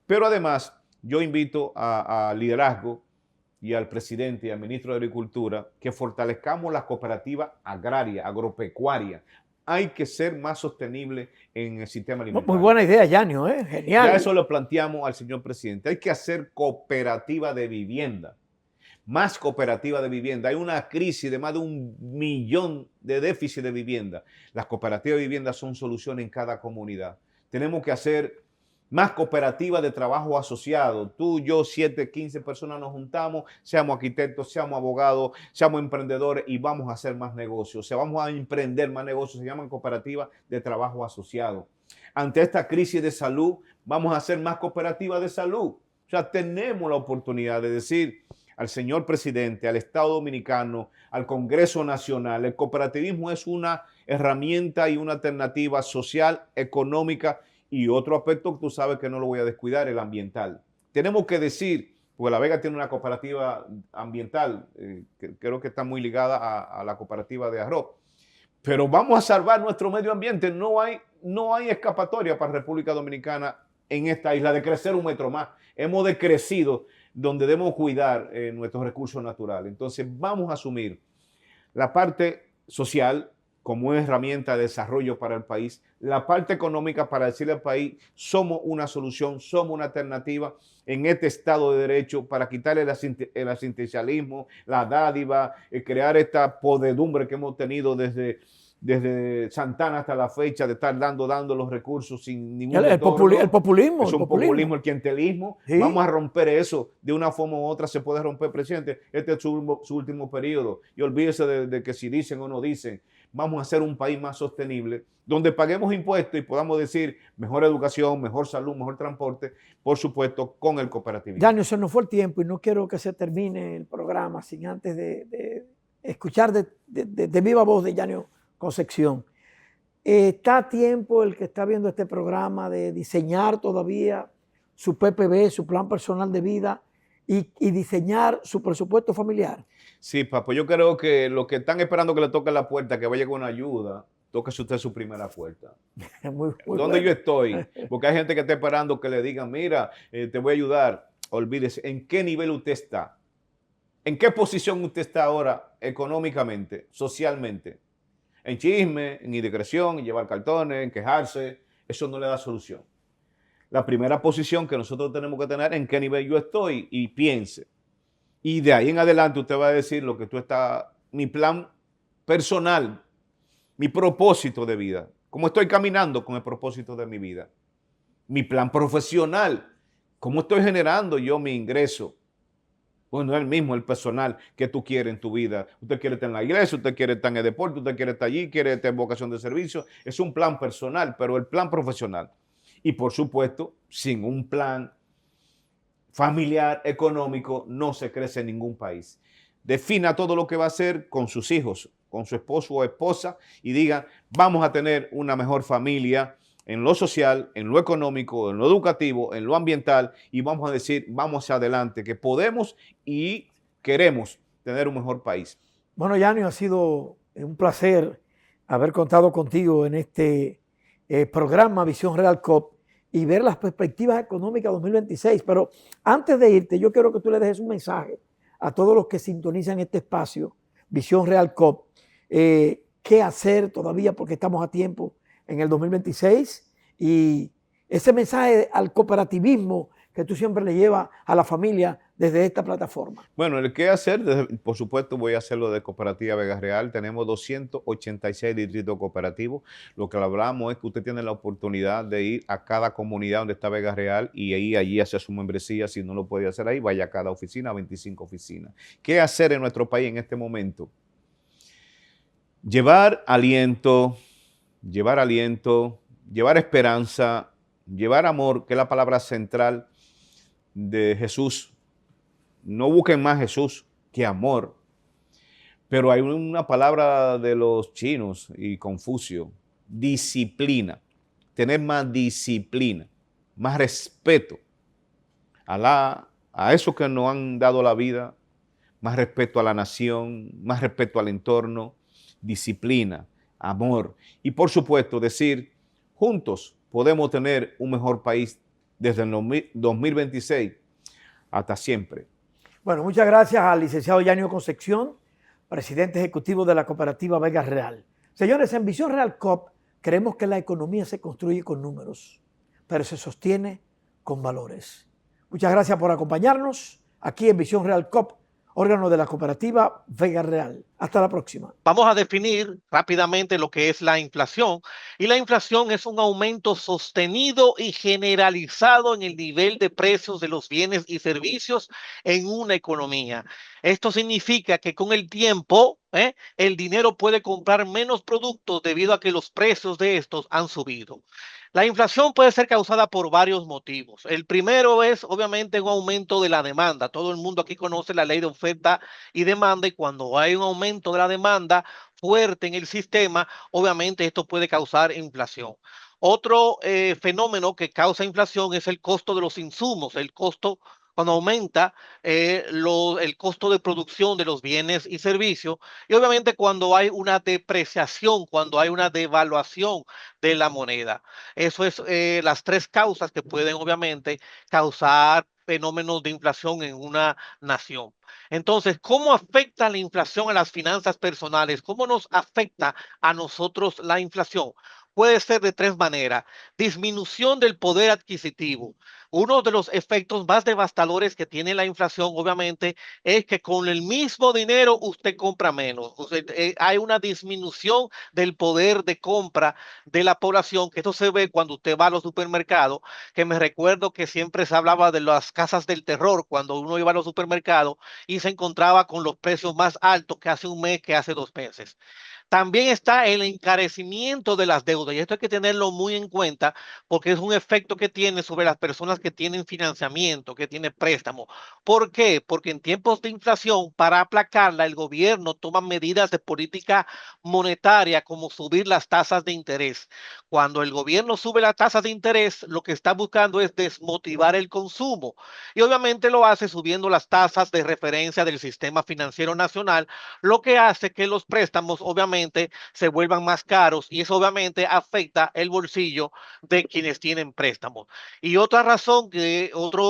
Pero además, yo invito al liderazgo y al presidente y al ministro de Agricultura que fortalezcamos las cooperativas agrarias, agropecuarias. Hay que ser más sostenible en el sistema alimentario. Muy buena idea, Yanio, genial. Ya eso lo planteamos al señor presidente. Hay que hacer cooperativa de vivienda. Más cooperativa de vivienda. Hay una crisis de más de 1 millón de déficit de vivienda. Las cooperativas de vivienda son soluciones en cada comunidad. Tenemos que hacer más cooperativas de trabajo asociado. Tú, yo, 7, 15 personas nos juntamos, seamos arquitectos, seamos abogados, seamos emprendedores y vamos a hacer más negocios. O sea, vamos a emprender más negocios. Se llaman cooperativas de trabajo asociado. Ante esta crisis de salud, vamos a hacer más cooperativas de salud. O sea, tenemos la oportunidad de decir al señor presidente, al Estado Dominicano, al Congreso Nacional, el cooperativismo es herramienta y una alternativa social, económica y otro aspecto que tú sabes que no lo voy a descuidar, el ambiental. Tenemos que decir, porque La Vega tiene una cooperativa ambiental, que creo que está muy ligada a la cooperativa de arroz, pero vamos a salvar nuestro medio ambiente. No hay escapatoria para República Dominicana en esta isla de crecer un metro más. Hemos decrecido donde debemos cuidar nuestros recursos naturales. Entonces vamos a asumir la parte social como una herramienta de desarrollo para el país, la parte económica para decirle al país, somos una solución, somos una alternativa en este Estado de Derecho para quitarle el asistencialismo, la dádiva, crear esta podredumbre que hemos tenido desde Santana hasta la fecha de estar dando los recursos sin ningún retorno. El populismo. Es un populismo, el clientelismo. Sí. Vamos a romper eso. De una forma u otra se puede romper, presidente. Este es su último periodo. Y olvídese de que si dicen o no dicen. Vamos a hacer un país más sostenible, donde paguemos impuestos y podamos decir mejor educación, mejor salud, mejor transporte, por supuesto, con el cooperativismo. Janio, se nos fue el tiempo y no quiero que se termine el programa sin antes de escuchar de viva voz de Janio Concepción. ¿Está a tiempo el que está viendo este programa de diseñar todavía su PPB, su plan personal de vida y diseñar su presupuesto familiar? Sí, papá, yo creo que los que están esperando que le toque la puerta, que vaya con ayuda, tóquese usted su primera puerta. ¿Dónde bueno. Yo estoy? Porque hay gente que está esperando que le digan, mira, te voy a ayudar. Olvídese, ¿en qué nivel usted está? ¿En qué posición usted está ahora económicamente, socialmente? En chisme, en indiscreción, en llevar cartones, en quejarse, eso no le da solución. La primera posición que nosotros tenemos que tener, en qué nivel yo estoy y piense. Y de ahí en adelante usted va a decir lo que tú estás, mi plan personal, mi propósito de vida, cómo estoy caminando con el propósito de mi vida, mi plan profesional, cómo estoy generando yo mi ingreso. Bueno, es el mismo, el personal que tú quieres en tu vida. Usted quiere estar en la iglesia, usted quiere estar en el deporte, usted quiere estar allí, quiere estar en vocación de servicio. Es un plan personal, pero el plan profesional. Y por supuesto, sin un plan familiar, económico, no se crece en ningún país. Defina todo lo que va a hacer con sus hijos, con su esposo o esposa y diga, vamos a tener una mejor familia en lo social, en lo económico, en lo educativo, en lo ambiental y vamos a decir, vamos hacia adelante, que podemos y queremos tener un mejor país. Bueno, Janio, ha sido un placer haber contado contigo en este programa Visión Real COP y ver las perspectivas económicas 2026. Pero antes de irte, yo quiero que tú le dejes un mensaje a todos los que sintonizan este espacio, Visión Real COP, qué hacer todavía porque estamos a tiempo en el 2026 y ese mensaje al cooperativismo que tú siempre le llevas a la familia desde esta plataforma. Bueno, el qué hacer, por supuesto voy a hacerlo de Cooperativa Vega Real. Tenemos 286 distritos cooperativos. Lo que hablamos es que usted tiene la oportunidad de ir a cada comunidad donde está Vega Real y allí hacer su membresía. Si no lo puede hacer ahí, vaya a cada oficina, 25 oficinas. ¿Qué hacer en nuestro país en este momento? Llevar aliento, llevar esperanza, llevar amor, que es la palabra central de Jesús. No busquen más Jesús que amor. Pero hay una palabra de los chinos y Confucio, disciplina. Tener más disciplina, más respeto a esos que nos han dado la vida, más respeto a la nación, más respeto al entorno, disciplina, amor. Y por supuesto decir, juntos podemos tener un mejor país desde el 2026 hasta siempre. Bueno, muchas gracias al licenciado Janio Concepción, presidente ejecutivo de la cooperativa Vega Real. Señores, en Visión Real COP creemos que la economía se construye con números, pero se sostiene con valores. Muchas gracias por acompañarnos aquí en Visión Real COP, órgano de la cooperativa Vega Real. Hasta la próxima. Vamos a definir rápidamente lo que es la inflación. Y la inflación es un aumento sostenido y generalizado en el nivel de precios de los bienes y servicios en una economía. Esto significa que con el tiempo, el dinero puede comprar menos productos debido a que los precios de estos han subido. La inflación puede ser causada por varios motivos. El primero es obviamente un aumento de la demanda. Todo el mundo aquí conoce la ley de oferta y demanda y cuando hay un aumento aumento de la demanda fuerte en el sistema, obviamente esto puede causar inflación. Otro fenómeno que causa inflación es el costo de los insumos, el costo cuando aumenta el costo de producción de los bienes y servicios, y obviamente cuando hay una depreciación, cuando hay una devaluación de la moneda. Eso es las tres causas que pueden obviamente causar fenómenos de inflación en una nación. Entonces, ¿cómo afecta la inflación a las finanzas personales? ¿Cómo nos afecta a nosotros la inflación? Puede ser de tres maneras. Disminución del poder adquisitivo. Uno de los efectos más devastadores que tiene la inflación, obviamente, es que con el mismo dinero usted compra menos. Hay una disminución del poder de compra de la población, que esto se ve cuando usted va a los supermercados, que me recuerdo que siempre se hablaba de las casas del terror, cuando uno iba a los supermercados y se encontraba con los precios más altos que hace un mes, que hace 2 meses. También está el encarecimiento de las deudas y esto hay que tenerlo muy en cuenta porque es un efecto que tiene sobre las personas que tienen financiamiento, que tienen préstamo. ¿Por qué? Porque en tiempos de inflación, para aplacarla, el gobierno toma medidas de política monetaria como subir las tasas de interés. Cuando el gobierno sube las tasas de interés, lo que está buscando es desmotivar el consumo y obviamente lo hace subiendo las tasas de referencia del sistema financiero nacional, lo que hace que los préstamos obviamente se vuelvan más caros y eso obviamente afecta el bolsillo de quienes tienen préstamos. Y otra razón, otra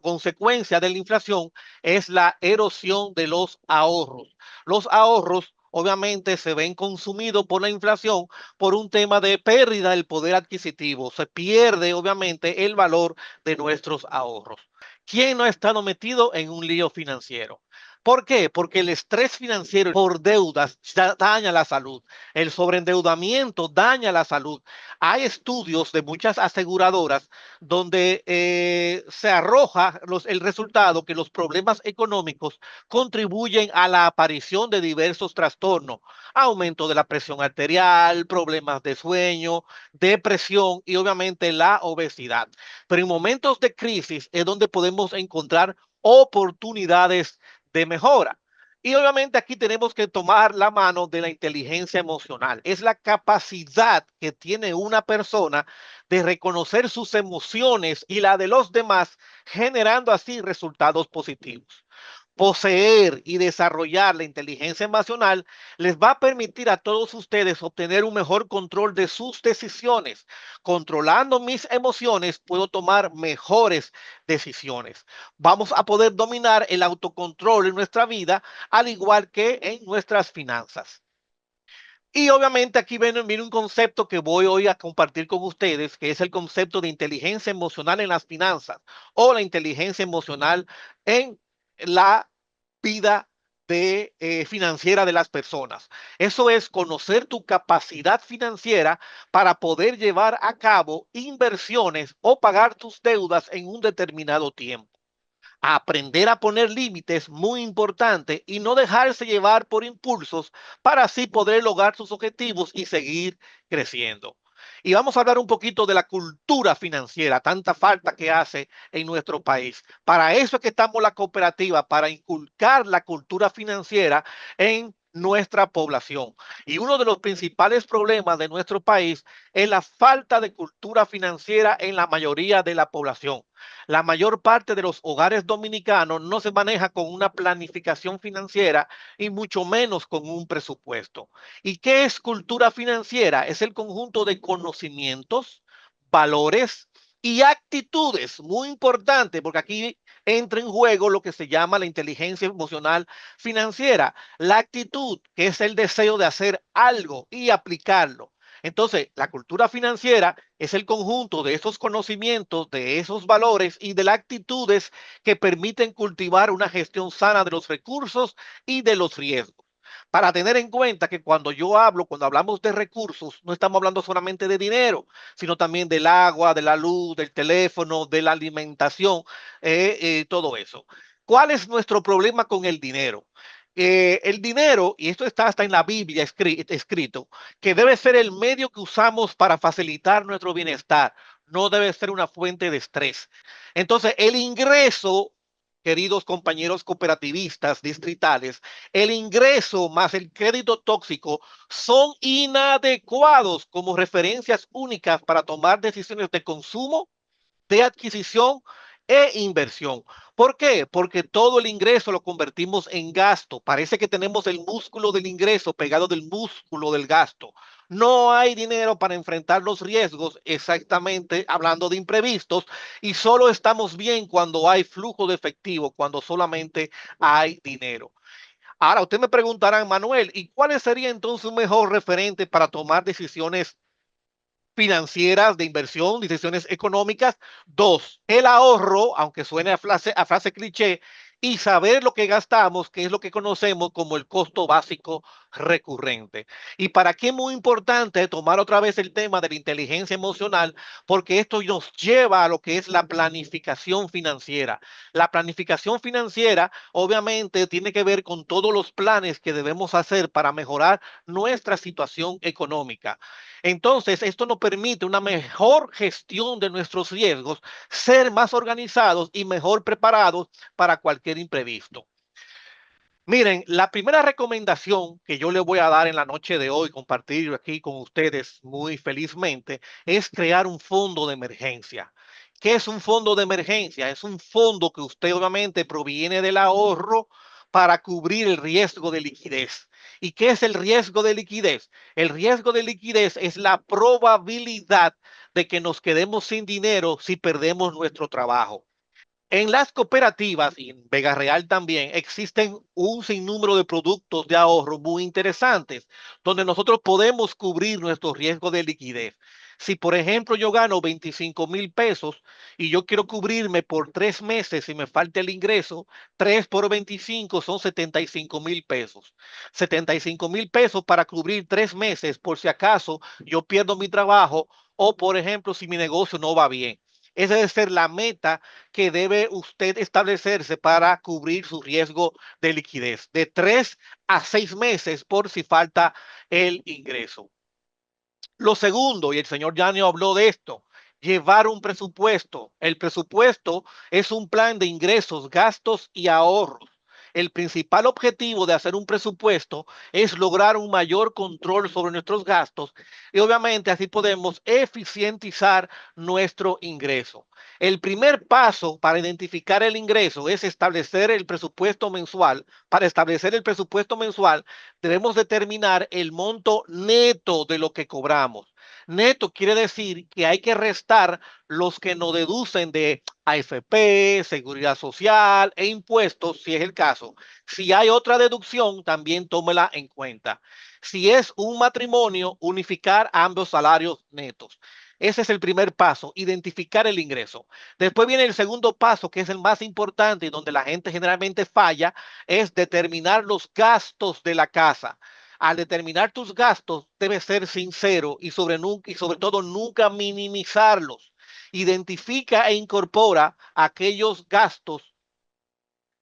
consecuencia de la inflación es la erosión de los ahorros. Los ahorros obviamente se ven consumidos por la inflación por un tema de pérdida del poder adquisitivo. Se pierde obviamente el valor de nuestros ahorros. ¿Quién no ha estado metido en un lío financiero? ¿Por qué? Porque el estrés financiero por deudas daña la salud. El sobreendeudamiento daña la salud. Hay estudios de muchas aseguradoras donde se arroja el resultado que los problemas económicos contribuyen a la aparición de diversos trastornos, aumento de la presión arterial, problemas de sueño, depresión y obviamente la obesidad. Pero en momentos de crisis es donde podemos encontrar oportunidades de mejora. Y obviamente aquí tenemos que tomar la mano de la inteligencia emocional. Es la capacidad que tiene una persona de reconocer sus emociones y la de los demás, generando así resultados positivos. Poseer y desarrollar la inteligencia emocional les va a permitir a todos ustedes obtener un mejor control de sus decisiones. Controlando mis emociones, puedo tomar mejores decisiones. Vamos a poder dominar el autocontrol en nuestra vida, al igual que en nuestras finanzas. Y obviamente aquí viene un concepto que voy hoy a compartir con ustedes, que es el concepto de inteligencia emocional en las finanzas o la inteligencia emocional en la vida financiera de las personas. Eso es conocer tu capacidad financiera para poder llevar a cabo inversiones o pagar tus deudas en un determinado tiempo. Aprender a poner límites, muy importante, y no dejarse llevar por impulsos para así poder lograr sus objetivos y seguir creciendo. Y vamos a hablar un poquito de la cultura financiera, tanta falta que hace en nuestro país. Para eso es que estamos la cooperativa, para inculcar la cultura financiera en nuestra población. Y uno de los principales problemas de nuestro país es la falta de cultura financiera en la mayoría de la población. La mayor parte de los hogares dominicanos no se maneja con una planificación financiera y mucho menos con un presupuesto. ¿Y qué es cultura financiera? Es el conjunto de conocimientos, valores y actitudes, muy importante, porque aquí entra en juego lo que se llama la inteligencia emocional financiera, la actitud, que es el deseo de hacer algo y aplicarlo. Entonces, la cultura financiera es el conjunto de esos conocimientos, de esos valores y de las actitudes que permiten cultivar una gestión sana de los recursos y de los riesgos. Para tener en cuenta que cuando hablamos de recursos, no estamos hablando solamente de dinero, sino también del agua, de la luz, del teléfono, de la alimentación, todo eso. ¿Cuál es nuestro problema con el dinero? El dinero, y esto está hasta en la Biblia escrito, que debe ser el medio que usamos para facilitar nuestro bienestar, no debe ser una fuente de estrés. Entonces, el ingreso queridos compañeros cooperativistas distritales, el ingreso más el crédito tóxico son inadecuados como referencias únicas para tomar decisiones de consumo, de adquisición e inversión. ¿Por qué? Porque todo el ingreso lo convertimos en gasto. Parece que tenemos el músculo del ingreso pegado del músculo del gasto. No hay dinero para enfrentar los riesgos, exactamente hablando de imprevistos, y solo estamos bien cuando hay flujo de efectivo, cuando solamente hay dinero. Ahora, usted me preguntará, Manuel, ¿y cuál sería entonces un mejor referente para tomar decisiones financieras, de inversión, decisiones económicas? Dos, el ahorro, aunque suene a frase cliché, y saber lo que gastamos, que es lo que conocemos como el costo básico recurrente. ¿Y para qué es muy importante tomar otra vez el tema de la inteligencia emocional? Porque esto nos lleva a lo que es la planificación financiera. La planificación financiera obviamente tiene que ver con todos los planes que debemos hacer para mejorar nuestra situación económica. Entonces, esto nos permite una mejor gestión de nuestros riesgos, ser más organizados y mejor preparados para cualquier imprevisto. Miren, la primera recomendación que yo les voy a dar en la noche de hoy, compartir aquí con ustedes muy felizmente, es crear un fondo de emergencia. ¿Qué es un fondo de emergencia? Es un fondo que usted obviamente proviene del ahorro para cubrir el riesgo de liquidez. ¿Y qué es el riesgo de liquidez? El riesgo de liquidez es la probabilidad de que nos quedemos sin dinero si perdemos nuestro trabajo. En las cooperativas y en Vega Real también existen un sinnúmero de productos de ahorro muy interesantes, donde nosotros podemos cubrir nuestro riesgo de liquidez. Si, por ejemplo, yo gano 25,000 pesos y yo quiero cubrirme por 3 meses y me falta el ingreso, 3 por 25 son 75,000 pesos. 75,000 pesos para cubrir 3 meses por si acaso yo pierdo mi trabajo o, por ejemplo, si mi negocio no va bien. Esa debe ser la meta que debe usted establecerse para cubrir su riesgo de liquidez, de 3 a 6 meses por si falta el ingreso. Lo segundo, y el señor Yanio habló de esto, llevar un presupuesto. El presupuesto es un plan de ingresos, gastos y ahorros. El principal objetivo de hacer un presupuesto es lograr un mayor control sobre nuestros gastos y obviamente así podemos eficientizar nuestro ingreso. El primer paso para identificar el ingreso es establecer el presupuesto mensual. Para establecer el presupuesto mensual debemos determinar el monto neto de lo que cobramos. Neto quiere decir que hay que restar los que nos deducen de AFP, seguridad social e impuestos, si es el caso. Si hay otra deducción, también tómela en cuenta. Si es un matrimonio, unificar ambos salarios netos. Ese es el primer paso, identificar el ingreso. Después viene el segundo paso, que es el más importante y donde la gente generalmente falla, es determinar los gastos de la casa. Al determinar tus gastos, debes ser sincero y sobre todo nunca minimizarlos. Identifica e incorpora aquellos gastos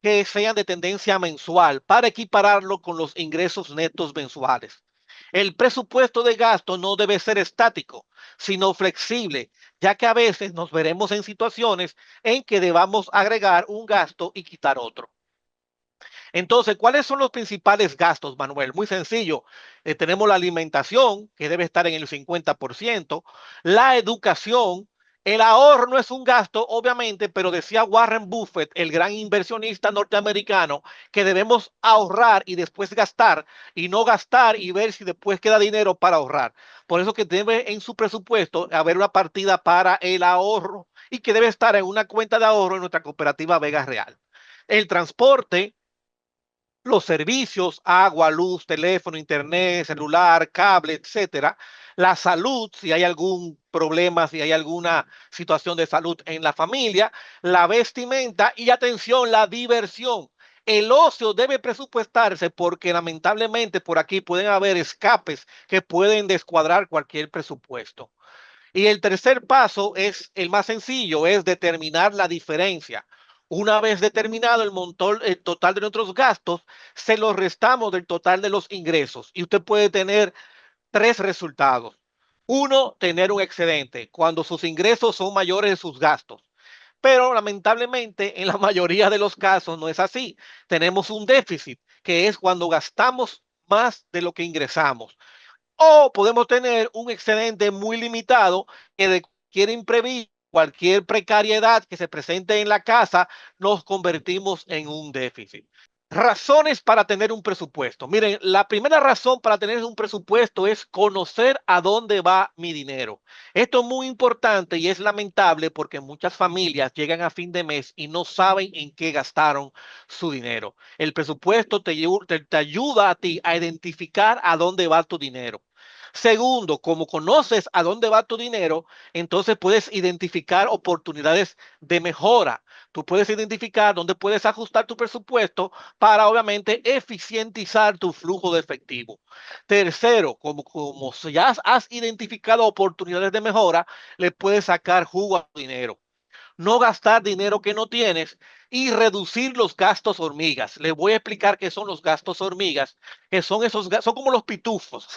que sean de tendencia mensual para equipararlo con los ingresos netos mensuales. El presupuesto de gasto no debe ser estático, sino flexible, ya que a veces nos veremos en situaciones en que debamos agregar un gasto y quitar otro. Entonces, ¿cuáles son los principales gastos, Manuel? Muy sencillo. Tenemos la alimentación, que debe estar en el 50%, la educación. El ahorro no es un gasto, obviamente, pero decía Warren Buffett, el gran inversionista norteamericano, que debemos ahorrar y después gastar y no gastar y ver si después queda dinero para ahorrar. Por eso que debe en su presupuesto haber una partida para el ahorro y que debe estar en una cuenta de ahorro en nuestra cooperativa Vega Real. El transporte, los servicios, agua, luz, teléfono, internet, celular, cable, etcétera. La salud, si hay algún problema, si hay alguna situación de salud en la familia, la vestimenta y atención, la diversión. El ocio debe presupuestarse porque lamentablemente por aquí pueden haber escapes que pueden descuadrar cualquier presupuesto. Y el tercer paso es el más sencillo, es determinar la diferencia. Una vez determinado el total de nuestros gastos, se los restamos del total de los ingresos y usted puede tener tres resultados. Uno, tener un excedente cuando sus ingresos son mayores de sus gastos. Pero lamentablemente en la mayoría de los casos no es así. Tenemos un déficit, que es cuando gastamos más de lo que ingresamos. O podemos tener un excedente muy limitado que de cualquier imprevisto, cualquier precariedad que se presente en la casa, nos convertimos en un déficit. Razones para tener un presupuesto. Miren, la primera razón para tener un presupuesto es conocer a dónde va mi dinero. Esto es muy importante y es lamentable porque muchas familias llegan a fin de mes y no saben en qué gastaron su dinero. El presupuesto te ayuda a ti a identificar a dónde va tu dinero. Segundo, como conoces a dónde va tu dinero, entonces puedes identificar oportunidades de mejora. Tú puedes identificar dónde puedes ajustar tu presupuesto para obviamente eficientizar tu flujo de efectivo. Tercero, como ya has identificado oportunidades de mejora, le puedes sacar jugo a tu dinero. No gastar dinero que no tienes y reducir los gastos hormigas. Les voy a explicar qué son los gastos hormigas, que son son como los pitufos.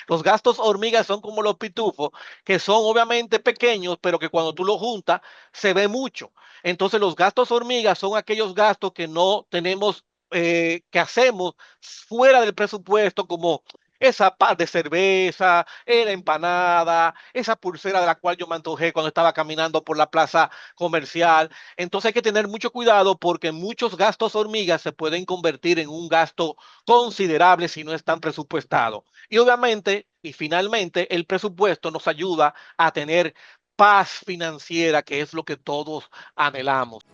Los gastos hormigas son como los pitufos, que son obviamente pequeños, pero que cuando tú los juntas se ve mucho. Entonces los gastos hormigas son aquellos gastos que no tenemos, que hacemos fuera del presupuesto, como esa par de cerveza, la empanada, esa pulsera de la cual yo me antojé cuando estaba caminando por la plaza comercial. Entonces hay que tener mucho cuidado porque muchos gastos hormigas se pueden convertir en un gasto considerable si no están presupuestados. Y obviamente, y finalmente, el presupuesto nos ayuda a tener paz financiera, que es lo que todos anhelamos.